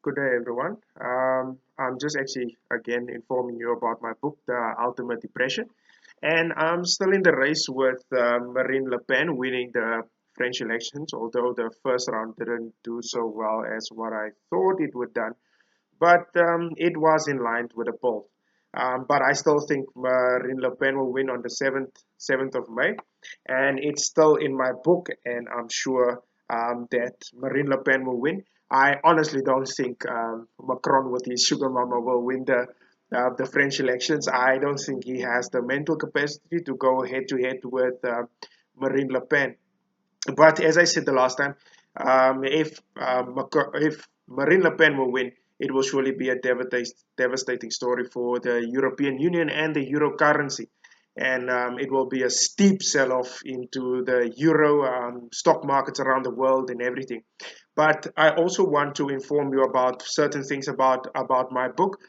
Good day, everyone. I'm just actually again informing you about my book, The Ultimate Depression, and I'm still in the race with Marine Le Pen winning the French elections, although the first round didn't do so well as what I thought it would done, but it was in line with the poll. But I still think Marine Le Pen will win on the 7th of May, and it's still in my book, and I'm sure that Marine Le Pen will win. I honestly don't think Macron with his sugar mama will win the French elections. I don't think he has the mental capacity to go head to head with Marine Le Pen. But as I said the last time, if Marine Le Pen will win, it will surely be a devastating story for the European Union and the euro currency. And it will be a steep sell off into the euro stock markets around the world and everything. But I also want to inform you about certain things about my book.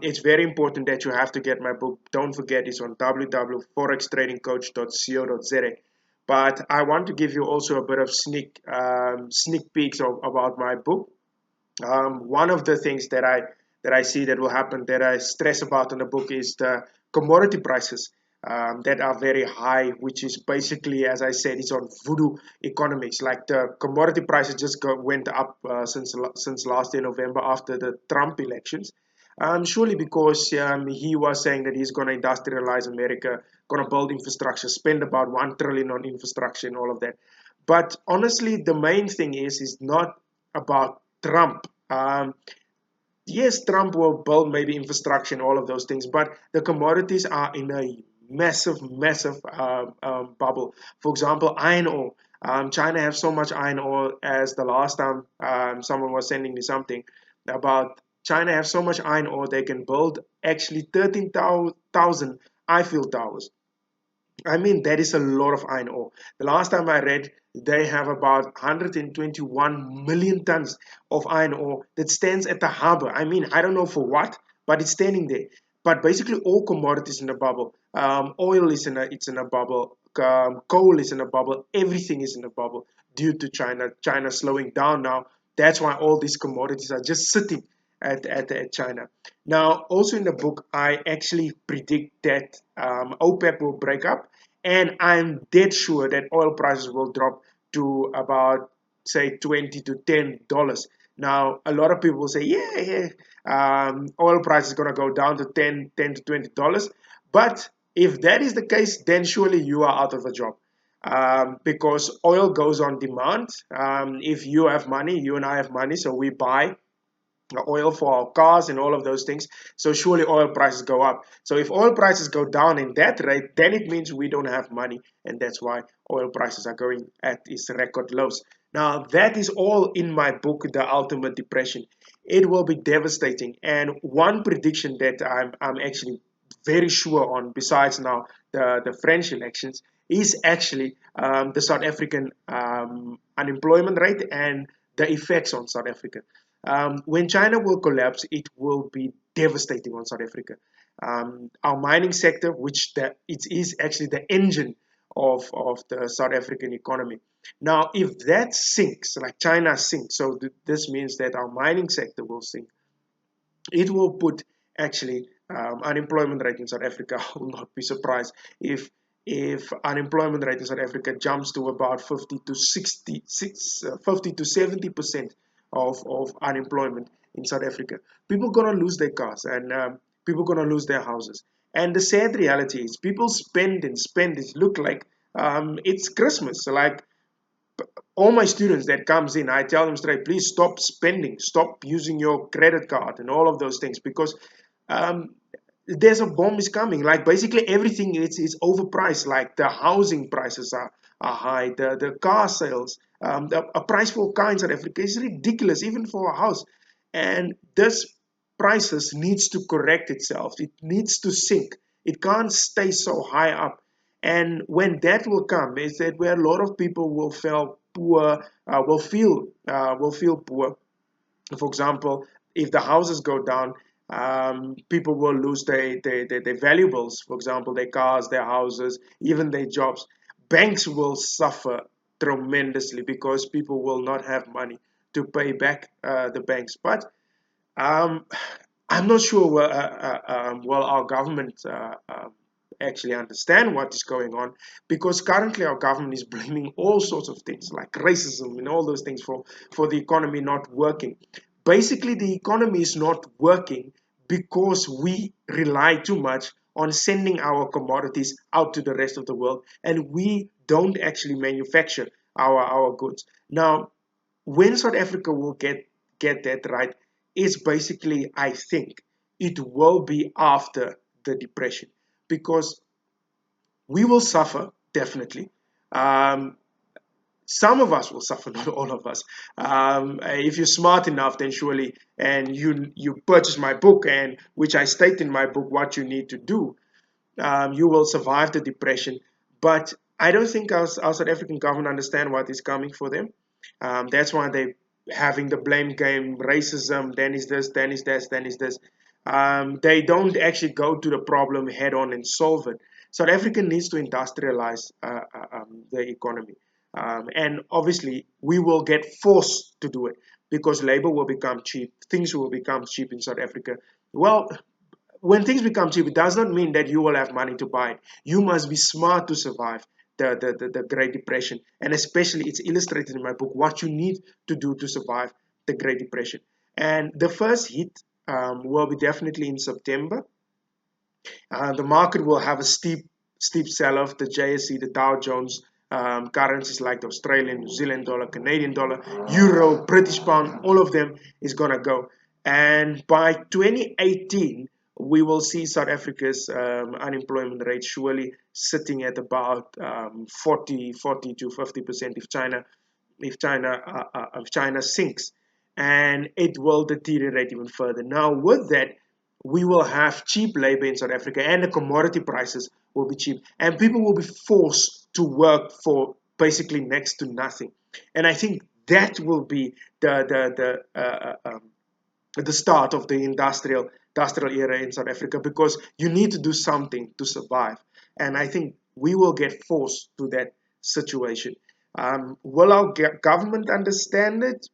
It's very important that you have to get my book. Don't forget, it's on www.forextradingcoach.co.za. But I want to give you also a bit of sneak peeks about my book. One of the things that I see that will happen, that I stress about in the book, is the commodity prices that are very high, which is basically, as I said, it's on voodoo economics. Like the commodity prices just went up since last year November after the Trump elections. Surely because he was saying that he's going to industrialize America, going to build infrastructure, spend about 1 trillion on infrastructure and all of that. But honestly, the main thing is not about Trump. Yes, Trump will build maybe infrastructure and all of those things, but the commodities are in a massive bubble. For example, iron ore. China have so much iron ore, as the last time someone was sending me something about China have so much iron ore they can build actually 13,000 Eiffel Towers. I mean, that is a lot of iron ore. The last time I read, they have about 121 million tons of iron ore that stands at the harbor. I mean, I don't know for what, but it's standing there. But basically, all commodities in a bubble. Oil is it's in a bubble. Coal is in a bubble. Everything is in a bubble due to China. China slowing down now. That's why all these commodities are just sitting at China. Now, also in the book, I actually predict that OPEC will break up, and I'm dead sure that oil prices will drop to about, say, $20 to $10. Now, a lot of people will say, yeah, oil price is going to go down to 10 to $20. But if that is the case, then surely you are out of a job. Because oil goes on demand. If you have money, you and I have money, so we buy oil for our cars and all of those things. So surely oil prices go up. So if oil prices go down in that rate, then it means we don't have money, and that's why oil prices are going at its record lows. Now that is all in my book, The Ultimate Depression. It will be devastating, and one prediction that I'm actually very sure on, besides now the French elections, is actually the South African unemployment rate and the effects on South Africa. When China will collapse, it will be devastating on South Africa. Our mining sector, which it is actually the engine of the South African economy. Now, if that sinks, like China sinks, so this means that our mining sector will sink. It will put actually unemployment rate in South Africa. I will not be surprised if unemployment rate in South Africa jumps to about 50 to 50 to 70% of unemployment in South Africa. People are gonna lose their cars, and people are gonna lose their houses. And the sad reality is people spend and spend. It look like it's Christmas. Like all my students that comes in, I tell them straight, please stop spending, stop using your credit card and all of those things, because um, there's a bomb is coming. Like basically everything is overpriced. Like the housing prices are high, the car sales, a price for a car in South Africa is ridiculous, even for a house. And this prices needs to correct itself. It needs to sink. It can't stay so high up. And when that will come, is that where a lot of people will feel poor, will feel poor. For example, if the houses go down, people will lose their valuables. For example, their cars, their houses, even their jobs. Banks will suffer tremendously because people will not have money to pay back the banks. But Um, I'm not sure will our government actually understand what is going on, because currently our government is blaming all sorts of things like racism and all those things for the economy not working. Basically, the economy is not working because we rely too much on sending our commodities out to the rest of the world, and we don't actually manufacture our goods. Now, when South Africa will get that right is basically, I think, it will be after the depression, because we will suffer definitely. Um, some of us will suffer, not all of us. If you're smart enough, then surely, and you purchase my book, and which I state in my book what you need to do, you will survive the depression. But I don't think our South African government understand what is coming for them. That's why they having the blame game, racism, then is this, then is this, then is this. They don't actually go to the problem head on and solve it. South Africa needs to industrialize the economy. And obviously, we will get forced to do it because labor will become cheap, things will become cheap in South Africa. Well, when things become cheap, it does not mean that you will have money to buy it. You must be smart to survive the Great Depression. And especially, it's illustrated in my book what you need to do to survive the Great Depression. And the first hit will be definitely in September. The market will have a steep sell-off. The JSE, the Dow Jones, currencies like the Australian, New Zealand dollar, Canadian dollar, Euro, British pound, all of them is gonna go. And by 2018, we will see South Africa's unemployment rate surely sitting at about 40 to 50% if China sinks, and it will deteriorate even further. Now, with that, we will have cheap labor in South Africa, and the commodity prices will be cheap, and people will be forced to work for basically next to nothing. And I think that will be the start of the industrial era in South Africa, because you need to do something to survive. And I think we will get forced to that situation. Will our government understand it?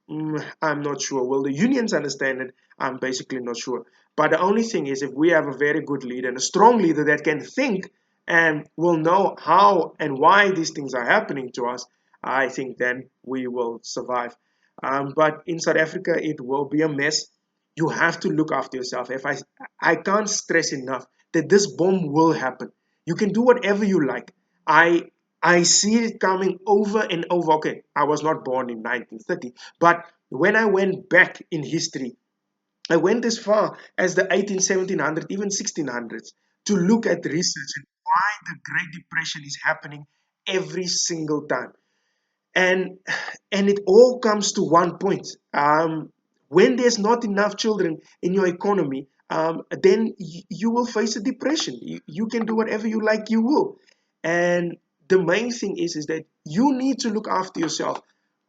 I'm not sure. Will the unions understand it? I'm basically not sure. But the only thing is, if we have a very good leader and a strong leader that can think and will know how and why these things are happening to us, I think then we will survive. But in South Africa, it will be a mess. You have to look after yourself. I can't stress enough that this bomb will happen. You can do whatever you like. I see it coming over and over. Okay, I was not born in 1930, but when I went back in history, I went as far as the 18, 1700s, even 1600s, to look at research and why the Great Depression is happening every single time. and and it all comes to one point. When there's not enough children in your economy, then you will face a depression. You can do whatever you like, you will. And the main thing is that you need to look after yourself.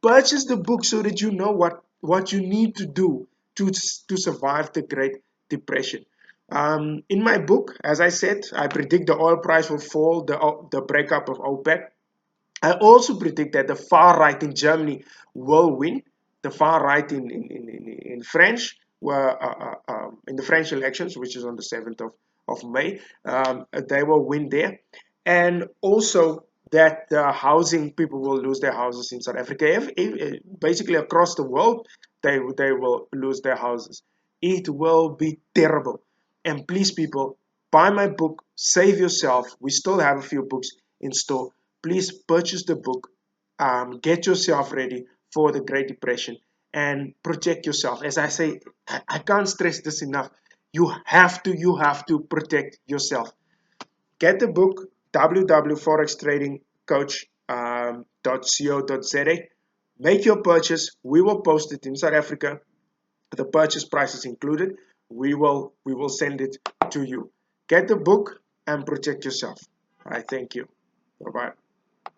Purchase the book so that you know what you need to do to survive the Great Depression. In my book, as I said, I predict the oil price will fall, the breakup of OPEC. I also predict that the far right in Germany will win. The far right in French were in the French elections, which is on the 7th of May. They will win there, and also that the housing people will lose their houses in South Africa. Basically across the world, they will lose their houses. It will be terrible. And please, people, buy my book. Save yourself. We still have a few books in store. Please purchase the book, get yourself ready for the Great Depression, and protect yourself. As I say, I can't stress this enough. You have to protect yourself. Get the book, www.forextradingcoach.co.za. Make your purchase. We will post it in South Africa. The purchase price is included. We will send it to you. Get the book and protect yourself. I thank you. Bye bye.